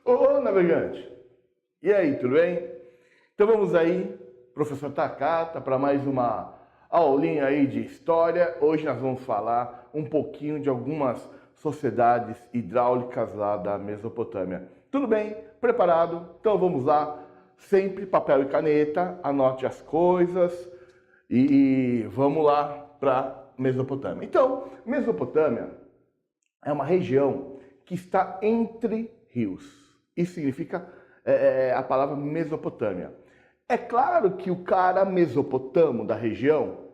Ô, navegante! E aí, tudo bem? Então vamos aí, professor Takata, para mais uma aulinha aí de história. Hoje nós vamos falar um pouquinho de algumas sociedades hidráulicas lá da Mesopotâmia. Tudo bem? Preparado? Então vamos lá. Sempre papel e caneta, anote as coisas e vamos lá para Mesopotâmia. Então, Mesopotâmia é uma região que está entre rios. Isso significa a palavra Mesopotâmia. É claro que o cara mesopotamo da região,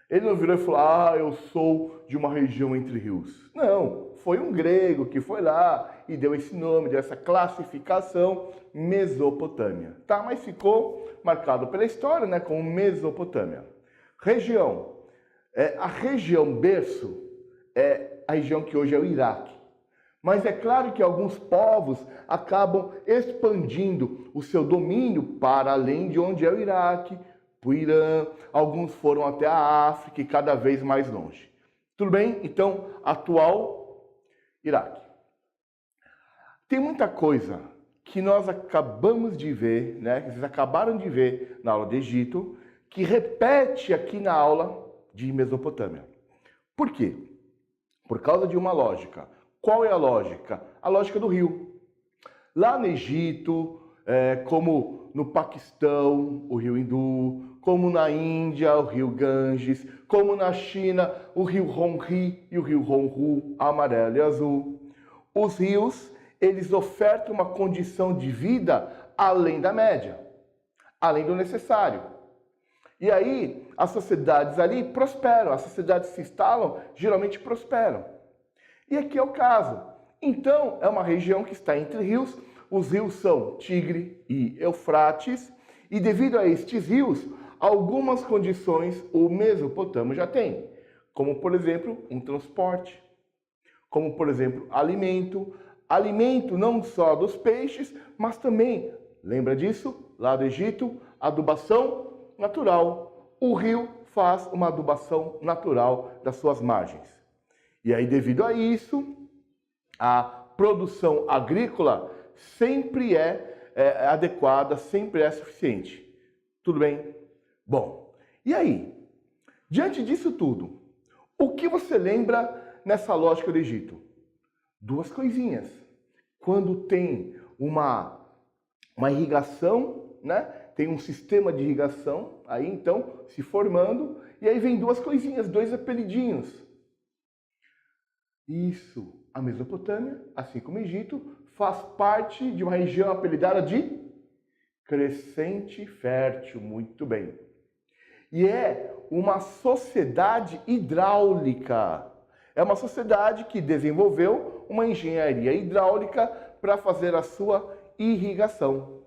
ele não virou e falou, eu sou de uma região entre rios. Não, foi um grego que foi lá e deu esse nome, deu essa classificação, Mesopotâmia. Tá? Mas ficou marcado pela história, né, como Mesopotâmia. Região. A região berço é a região que hoje é o Iraque. Mas é claro que alguns povos acabam expandindo o seu domínio para além de onde é o Iraque, para o Irã, alguns foram até a África e cada vez mais longe. Tudo bem? Então, atual Iraque. Tem muita coisa que nós acabamos de ver, né, que vocês acabaram de ver na aula de Egito, que repete aqui na aula de Mesopotâmia. Por quê? Por causa de uma lógica. Qual é a lógica? A lógica do rio. Lá no Egito, como no Paquistão, o rio Hindu, como na Índia, o rio Ganges, como na China, o rio Hongri e o rio Honghu, amarelo e azul. Os rios, eles ofertam uma condição de vida além da média, além do necessário. E aí, as sociedades ali prosperam, as sociedades se instalam, geralmente prosperam. E aqui é o caso. Então, é uma região que está entre rios. Os rios são Tigre e Eufrates. E devido a estes rios, algumas condições o Mesopotâmio já tem. Como, por exemplo, um transporte. Como, por exemplo, alimento. Alimento não só dos peixes, mas também, lembra disso? Lá do Egito, adubação natural. O rio faz uma adubação natural das suas margens. E aí, devido a isso, a produção agrícola sempre é adequada, sempre é suficiente. Tudo bem? Bom, e aí? Diante disso tudo, o que você lembra nessa lógica do Egito? Duas coisinhas. Quando tem uma irrigação, né? Tem um sistema de irrigação aí, então, se formando, e aí vem duas coisinhas, dois apelidinhos. Isso, a Mesopotâmia, assim como o Egito, faz parte de uma região apelidada de Crescente Fértil, muito bem. E é uma sociedade hidráulica. É uma sociedade que desenvolveu uma engenharia hidráulica para fazer a sua irrigação.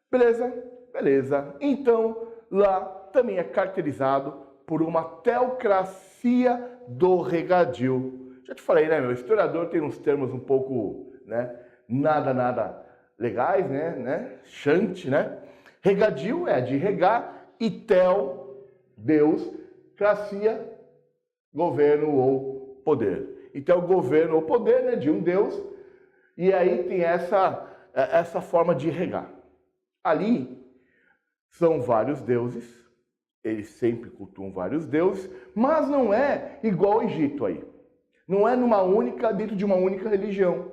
Beleza? Beleza. Então, lá também é caracterizado por uma teocracia do regadio. Já te falei, né, meu historiador tem uns termos um pouco, né, nada legais, né, chante, né? Regadio é de regar e tel, Deus, cracia, governo ou poder. Então, governo ou poder, né, de um Deus, e aí tem essa forma de regar. Ali são vários deuses, eles sempre cultuam vários deuses, mas não é igual ao Egito aí. Não é dentro de uma única religião.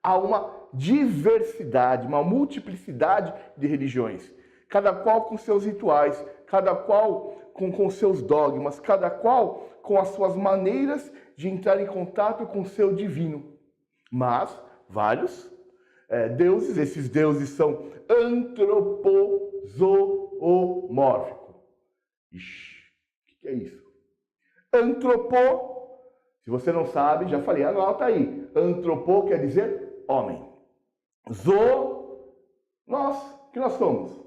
Há uma diversidade, uma multiplicidade de religiões. Cada qual com seus rituais, cada qual com seus dogmas, cada qual com as suas maneiras de entrar em contato com o seu divino. Mas, vários deuses, esses deuses são antropozoomórficos. Ixi, o que é isso? Se você não sabe, já falei, anota aí. Antropô quer dizer homem. Nós, que nós somos?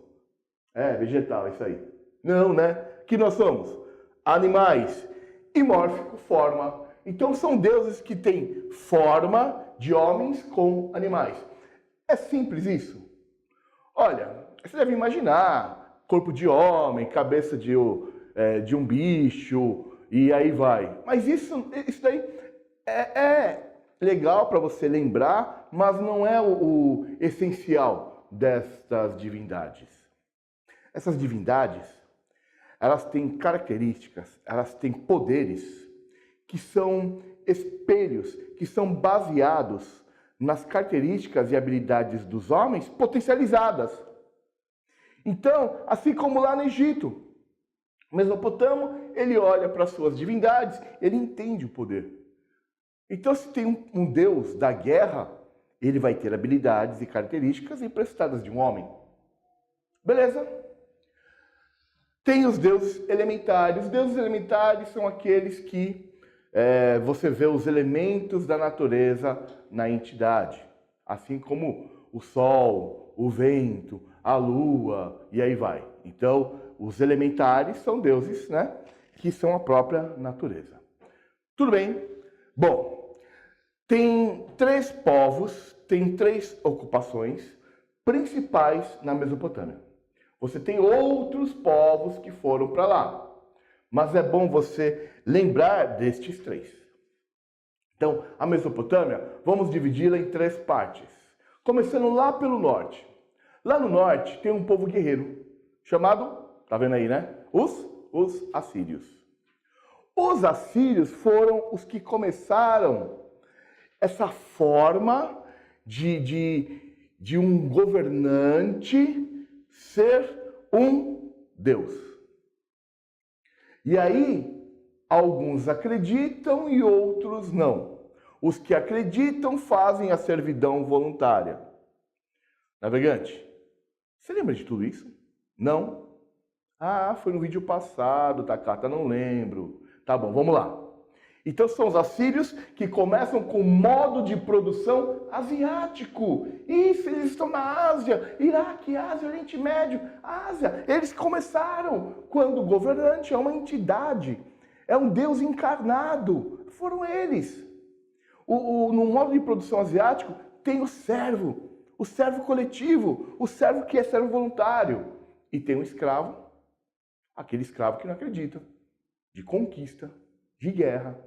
Vegetal, isso aí. Não, né? Que nós somos? Animais. E mórfico, forma. Então são deuses que têm forma de homens com animais. É simples isso? Olha, você deve imaginar corpo de homem, cabeça de um bicho, e aí vai. Mas isso daí legal para você lembrar, mas não é o essencial destas divindades. Essas divindades, elas têm características, elas têm poderes que são espelhos, que são baseados nas características e habilidades dos homens potencializadas. Então, assim como lá no Egito, Mesopotâmio, ele olha para as suas divindades, ele entende o poder. Então, se tem um deus da guerra, ele vai ter habilidades e características emprestadas de um homem. Beleza? Tem os deuses elementares. Os deuses elementares são aqueles que você vê os elementos da natureza na entidade. Assim como o sol, o vento, a lua e aí vai. Então, os elementares são deuses, né, que são a própria natureza. Tudo bem? Bom, tem 3 povos, tem 3 ocupações principais na Mesopotâmia. Você tem outros povos que foram para lá, mas é bom você lembrar destes 3. Então, a Mesopotâmia, vamos dividi-la em 3 partes. Começando lá pelo norte. Lá no norte tem um povo guerreiro, chamado, tá vendo aí, né? Os assírios. Os assírios foram os que começaram essa forma de um governante ser um Deus. E aí, alguns acreditam e outros não. Os que acreditam fazem a servidão voluntária. Navegante, você lembra de tudo isso? Não? Ah, foi no vídeo passado, Takata, não lembro. Tá bom, vamos lá. Então são os assírios que começam com modo de produção asiático. Isso, eles estão na Ásia, Iraque, Ásia, Oriente Médio, Ásia. Eles começaram quando o governante é uma entidade, é um Deus encarnado. Foram eles. No modo de produção asiático tem o servo coletivo, o servo que é servo voluntário. E tem o escravo, aquele escravo que não acredita, de conquista, de guerra.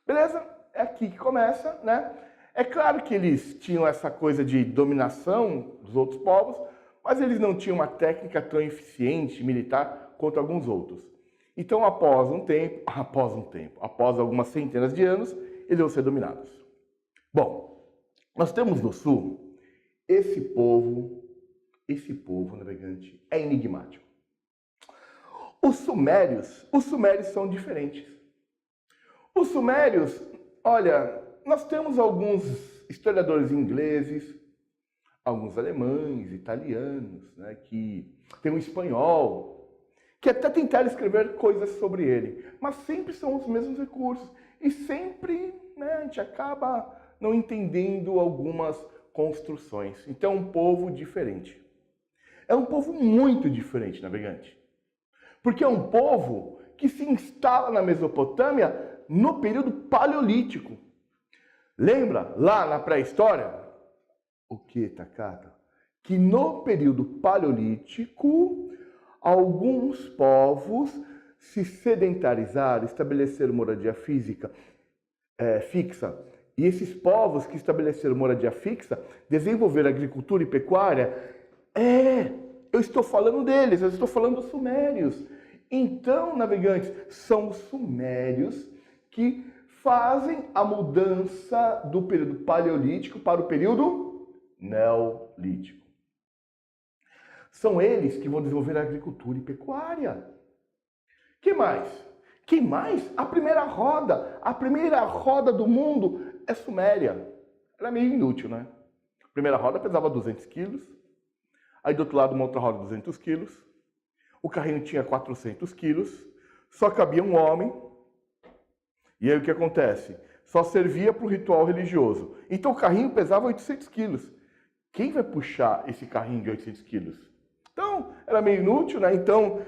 Beleza? É aqui que começa, né? É claro que eles tinham essa coisa de dominação dos outros povos, mas eles não tinham uma técnica tão eficiente militar quanto alguns outros. Então, após algumas centenas de anos, eles vão ser dominados. Bom, nós temos no sul esse povo navegante é enigmático. Os sumérios são diferentes. Os sumérios, olha, nós temos alguns historiadores ingleses, alguns alemães, italianos, né, que tem um espanhol, que até tentaram escrever coisas sobre ele, mas sempre são os mesmos recursos e sempre, né, a gente acaba não entendendo algumas construções. Então é um povo diferente. É um povo muito diferente, navegante. Porque é um povo que se instala na Mesopotâmia no período paleolítico. Lembra lá na pré-história? O que, Takata? Que no período paleolítico, alguns povos se sedentarizaram, estabeleceram moradia fixa. E esses povos que estabeleceram moradia fixa desenvolveram agricultura e pecuária. Eu estou falando deles, eu estou falando dos sumérios. Então, navegantes, são os sumérios que fazem a mudança do período paleolítico para o período neolítico. São eles que vão desenvolver a agricultura e pecuária. Que mais? Que mais? A primeira roda do mundo é suméria. Era meio inútil, né? A primeira roda pesava 200 quilos. Aí do outro lado uma outra roda 200 quilos. O carrinho tinha 400 quilos. Só cabia um homem. E aí o que acontece? Só servia para o ritual religioso. Então o carrinho pesava 800 quilos. Quem vai puxar esse carrinho de 800 quilos? Então, era meio inútil, né? Então,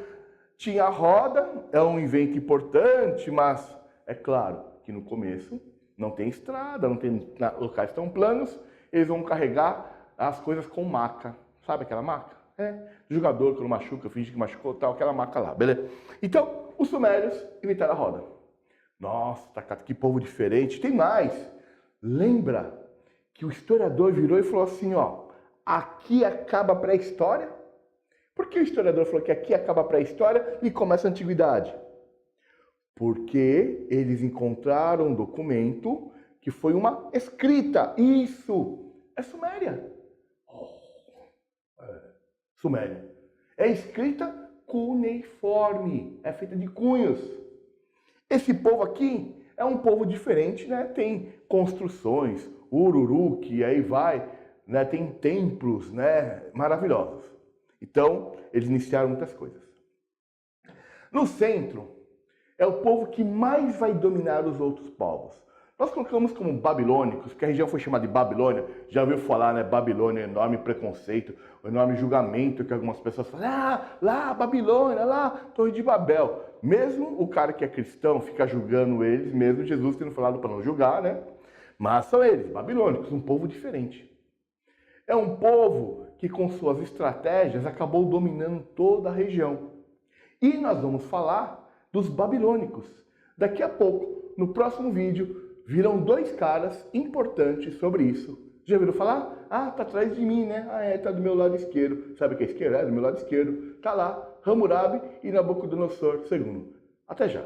tinha a roda, é um invento importante, mas é claro que no começo não tem estrada, não tem locais tão planos, eles vão carregar as coisas com maca. Sabe aquela maca? Jogador quando machuca, finge que machucou, tal, aquela maca lá, beleza? Então, os sumérios inventaram a roda. Nossa, que povo diferente. Tem mais. Lembra que o historiador virou e falou assim, ó, aqui acaba a pré-história? Por que o historiador falou que aqui acaba a pré-história e começa a antiguidade? Porque eles encontraram um documento que foi uma escrita. Isso é Suméria. Suméria. É escrita cuneiforme, é feita de cunhos. Esse povo aqui é um povo diferente, né? Tem construções, Ururuk, e aí vai, né? Tem templos, né? Maravilhosos. Então, eles iniciaram muitas coisas. No centro, é o povo que mais vai dominar os outros povos. Nós colocamos como babilônicos, porque a região foi chamada de Babilônia, já ouviu falar, né? Babilônia, enorme preconceito, o enorme julgamento que algumas pessoas falam, lá, Babilônia, lá, Torre de Babel. Mesmo o cara que é cristão fica julgando eles, mesmo Jesus tendo falado para não julgar, né? Mas são eles, babilônicos, um povo diferente. É um povo que com suas estratégias acabou dominando toda a região. E nós vamos falar dos babilônicos. Daqui a pouco, no próximo vídeo, virão dois caras importantes sobre isso. Já ouviram falar? Ah, tá atrás de mim, né? Ah, tá do meu lado esquerdo. Sabe o que é esquerdo? É do meu lado esquerdo. Tá lá, Hammurabi e Nabucodonosor II. Até já.